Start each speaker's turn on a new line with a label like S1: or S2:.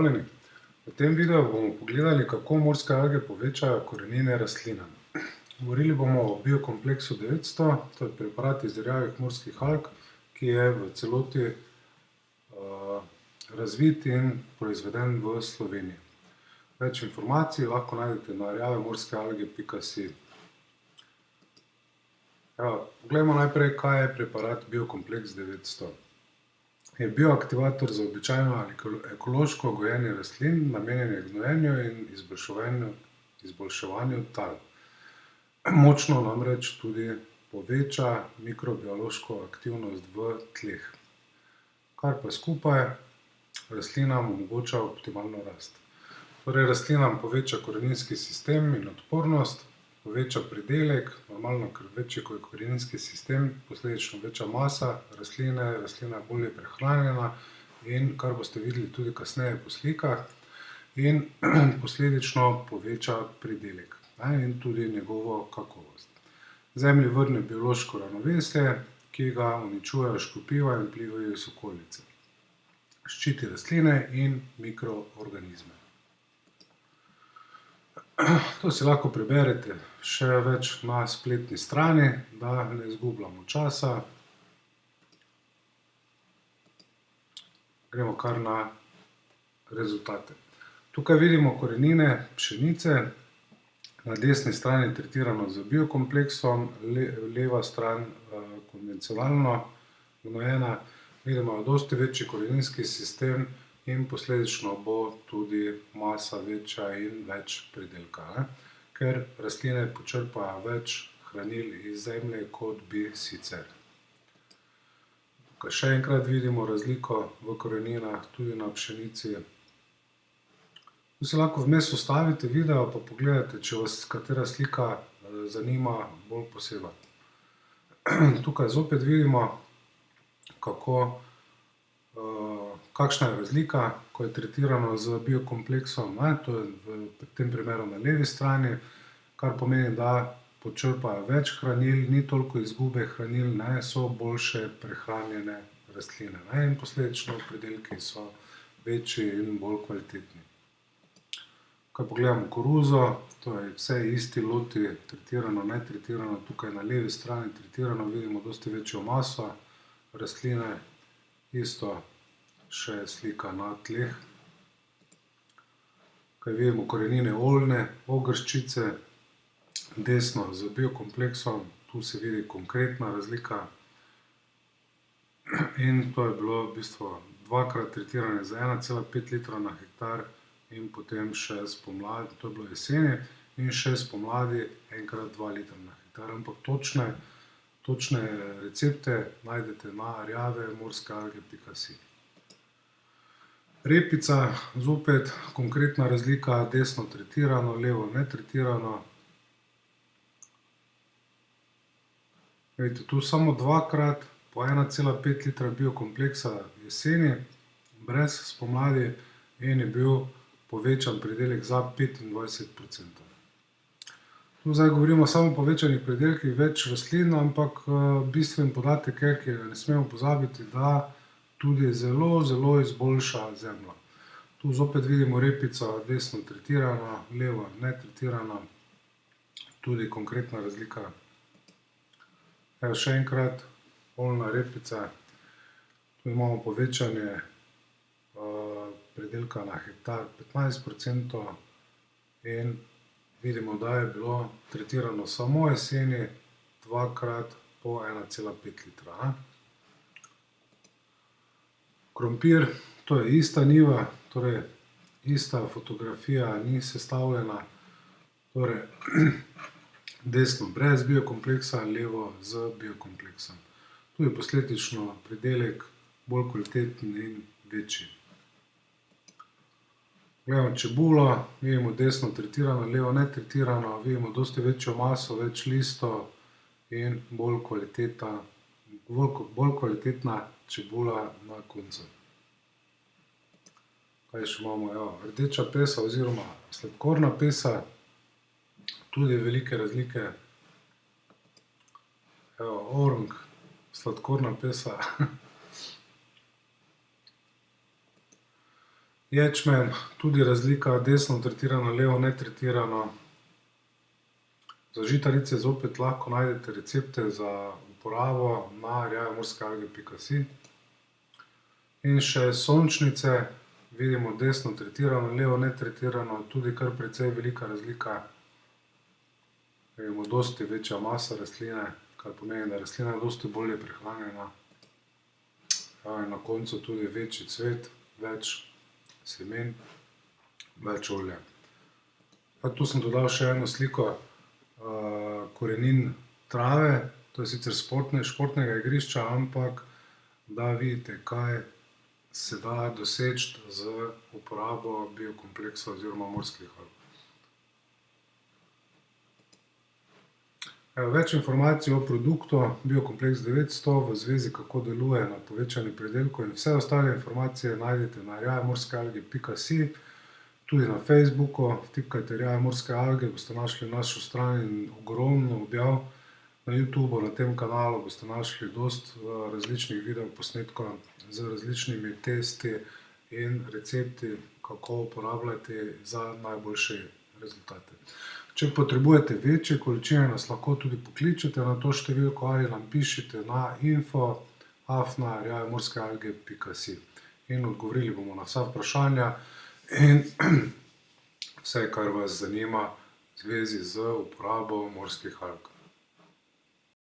S1: Pozdravljeni. V tem videu bomo pogledali, kako morske alge povečajo korenine rastlinam. Govorili bomo o biokompleksu 900, to je preparat iz rjavih morskih alg, ki je v celoti razvit in proizveden v Sloveniji. Več informacij lahko najdete na rjavemorske-alge.si. Poglejmo najprej, kaj je preparat biokompleks 900. Je bioaktivator za običajno ali ekološko gojenje rastlin, namenjen je gnojenju in izboljševanju tal. Močno namreč tudi poveča mikrobiološko aktivnost v tleh, kar pa skupaj rastlinam omogoča optimalno rast. Torej rastlinam poveča koreninski sistem in odpornost, poveča pridelek, normalno, ker večji ko je koreninski sistem, posledično večja masa rastline, rastlina je bolje prehranjena in, kar boste videli tudi kasneje po slikah, in posledično poveča pridelek in tudi njegovo kakovost. Zemlji vrne biološko ravnovesje, ki ga uničujejo škropiva in vplivajo iz okolice. Ščiti rastline in mikroorganizme. To si lahko preberete še več na spletni strani, da ne izgubljamo časa. Gremo kar na rezultate. Tukaj vidimo korenine pšenice, na desni strani tretirano z biokompleksom, leva stran konvencionalno gnojena. Vidimo dosti večji koreninski sistem in posledično bo tudi masa večja in več pridelka, ker rastline počrpajo več hranil iz zemlje, kot bi sicer. Tukaj še enkrat vidimo razliko v koreninah, tudi na pšenici. Tu si lahko vmes ustavite video pa pogledate, če vas katera slika zanima bolj posebej. Tukaj zopet vidimo, kakšna je razlika, ko je tretirano z biokompleksom, to je v tem primeru na levi strani, kar pomeni, da počrpajo več hranil, ni toliko izgube hranil, so boljše prehranjene rastline in posledično pridelki so večji in bolj kvalitetni. Ko pogledamo koruzo, to je vse isti loti, tretirano, netretirano, tukaj na levi strani tretirano vidimo dosti večjo maso rastline, isto še slika na tleh. Tukaj vidimo korenine oljne, ogrščice, desno z biokompleksom, tu se vidi konkretna razlika. In to je bilo v bistvu dvakrat tretiranje z 1,5 litra na hektar in potem še spomladi, to je bilo jeseni, in še spomladi enkrat 2 litra na hektar, ampak točne recepte najdete na rjavemorske-alge.si. Repica, zopet konkretna razlika, desno tretirano, levo netretirano. Vidite, tu samo dvakrat po 1,5 litra biokompleksa jeseni, brez spomladi, in je bil povečan pridelek za 25%. Tu zdaj govorimo samo o povečanih pridelkih, več rastlin, ampak bistven podatek je, ki ga ne smemo pozabiti, da tudi zelo, zelo izboljša zemljo. Tu zopet vidimo repico, desno tretirano, levo netretirano, tudi konkretna razlika. Še enkrat, oljna repica, tu imamo povečanje pridelka na hektar 15% in vidimo, da je bilo tretirano samo jeseni dvakrat po 1,5 litra. Krompir, to je ista njiva, torej ista fotografija, ni sestavljena, torej desno brez biokompleksa, levo z biokompleksom. Tu je posledično pridelek bolj kvaliteten in večji. Gledamo čebulo, vidimo desno tretirano, levo netretirano, vidimo dosti večjo maso, več listov in bolj kvalitetna čebula na koncu. Kaj še imamo? Rdeča pesa oziroma sladkorna pesa, tudi velike razlike. Orang, sladkorna pesa. Ječmen, tudi razlika, desno tretirano, levo netretirano. Za žitarice zopet lahko najdete recepte za uporabo na rjavemorske-alge.si. In še sončnice, vidimo desno tretirano, levo netretirano, tudi kar precej velika razlika. Vidimo dosti večja masa rastline, kar pomeni, da je rastlina dosti bolje prehranjena. Na koncu tudi večji cvet, več semen, več olja. Tu sem dodal še eno sliko korenin trave, to je sicer športnega igrišča, ampak da vidite, kaj se da doseči z uporabo biokompleksa oziroma morskih alg. Več informacij o produktu Biokompleks 900 v zvezi, kako deluje na povečanju pridelkov in vse ostale informacije najdete na rjavemorske-alge.si, tudi na Facebooku, vtipkajte Rjave morske alge, boste našli našo stran in ogromno objav. Na YouTubu, na tem kanalu boste našli dosti različnih videoposnetkov z različnimi testi in recepti, kako uporabljati za najboljše rezultate. Če potrebujete večje količine, nas lahko tudi pokličete na to številko ali nam pišite na info@rjavemorske-alge.si in odgovorili bomo na vsa vprašanja in vse, kar vas zanima v zvezi z uporabo morskih alg.